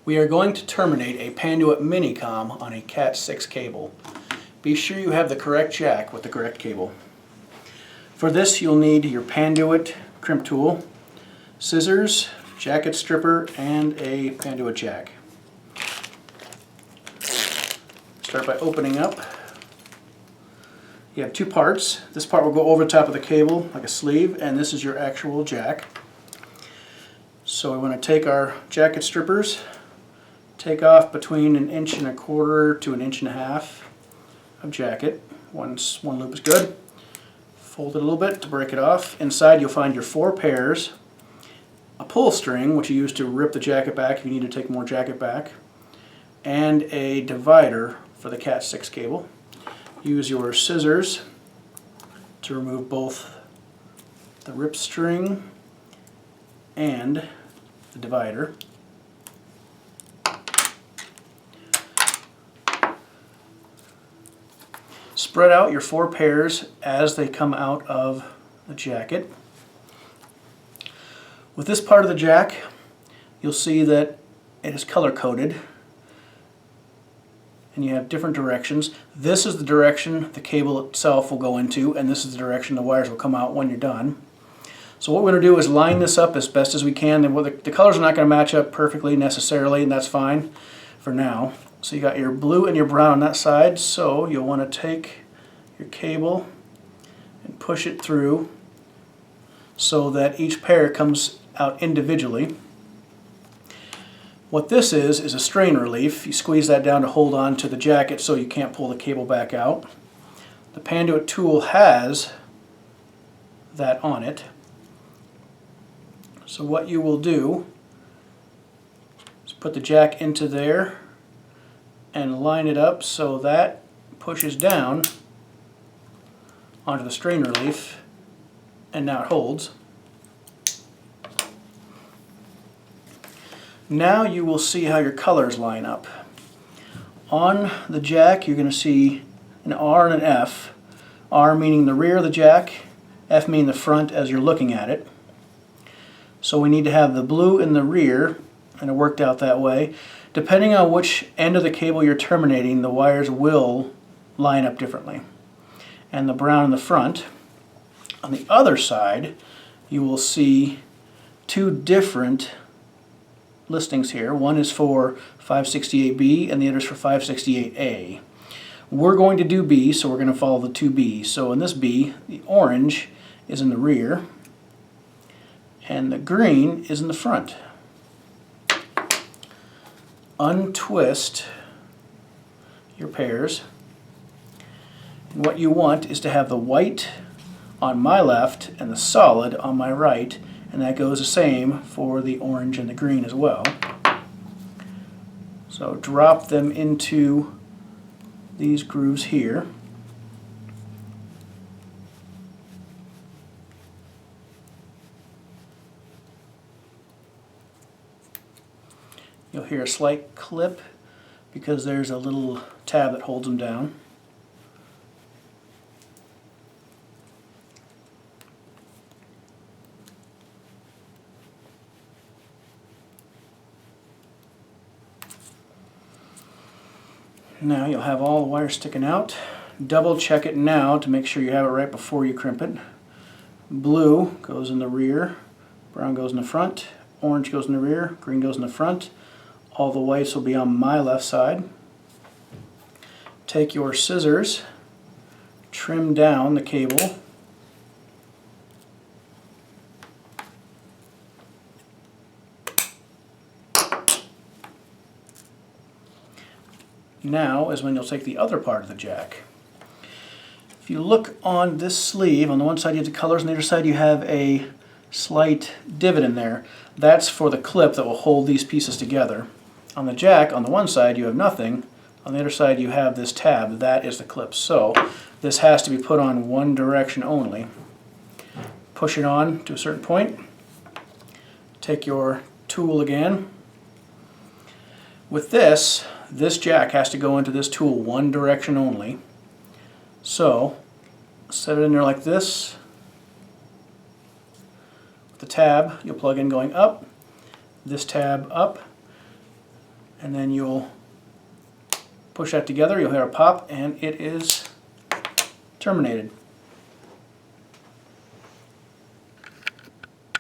We are going to terminate a Panduit Minicom on a Cat 6 cable. Be sure you have the correct jack with the correct cable. For this you'll need your Panduit crimp tool, scissors, jacket stripper, and a Panduit jack. Start by opening up. You have two parts. This part will go over the top of the cable like a sleeve, and this is your actual jack. So we want to take our jacket strippers, take off between 1.25 inches to 1.5 inches of jacket. One loop is good. Fold it a little bit to break it off. Inside you'll find your 4 pairs, a pull string which you use to rip the jacket back if you need to take more jacket back, and a divider for the Cat 6 cable. Use your scissors to remove both the rip string and the divider. Spread out your 4 pairs as they come out of the jacket. With this part of the jack, you'll see that it is color coded and you have different directions. This is the direction the cable itself will go into, and this is the direction the wires will come out when you're done. So what we're going to do is line this up as best as we can. The colors are not going to match up perfectly necessarily, and that's fine for now. So you got your blue and your brown on that side, so you'll want to take your cable and push it through so that each pair comes out individually. What this is a strain relief. You squeeze that down to hold on to the jacket so you can't pull the cable back out. The Panduit tool has that on it. So what you will do is put the jack into there and line it up so that pushes down onto the strain relief, and now it holds. Now you will see how your colors line up. On the jack you're going to see an R and an F. R meaning the rear of the jack, F meaning the front as you're looking at it. So we need to have the blue in the rear, and it worked out that way. Depending on which end of the cable you're terminating, the wires will line up differently. And the brown in the front. On the other side, you will see 2 different listings here. One is for 568B and the other is for 568A. We're going to do B, so we're going to follow the 2B. So in this B, the orange is in the rear and the green is in the front. Untwist your pairs, and what you want is to have the white on my left and the solid on my right, and that goes the same for the orange and the green as well. So drop them into these grooves here. You'll hear a slight clip because there's a little tab that holds them down. Now you'll have all the wires sticking out. Double check it now to make sure you have it right before you crimp it. Blue goes in the rear, brown goes in the front, orange goes in the rear, green goes in the front. All the whites will be on my left side. Take your scissors, trim down the cable. Now is when you'll take the other part of the jack. If you look on this sleeve, on the one side you have the colors, on the other side you have a slight divot in there. That's for the clip that will hold these pieces together. On the jack, on the one side you have nothing, on the other side you have this tab. That is the clip. So this has to be put on one direction only. Push it on to a certain point. Take your tool again. With this jack has to go into this tool one direction only. So set it in there like this. With the tab you'll plug in going up, this tab up, and then you'll push that together, you'll hear a pop, and it is terminated.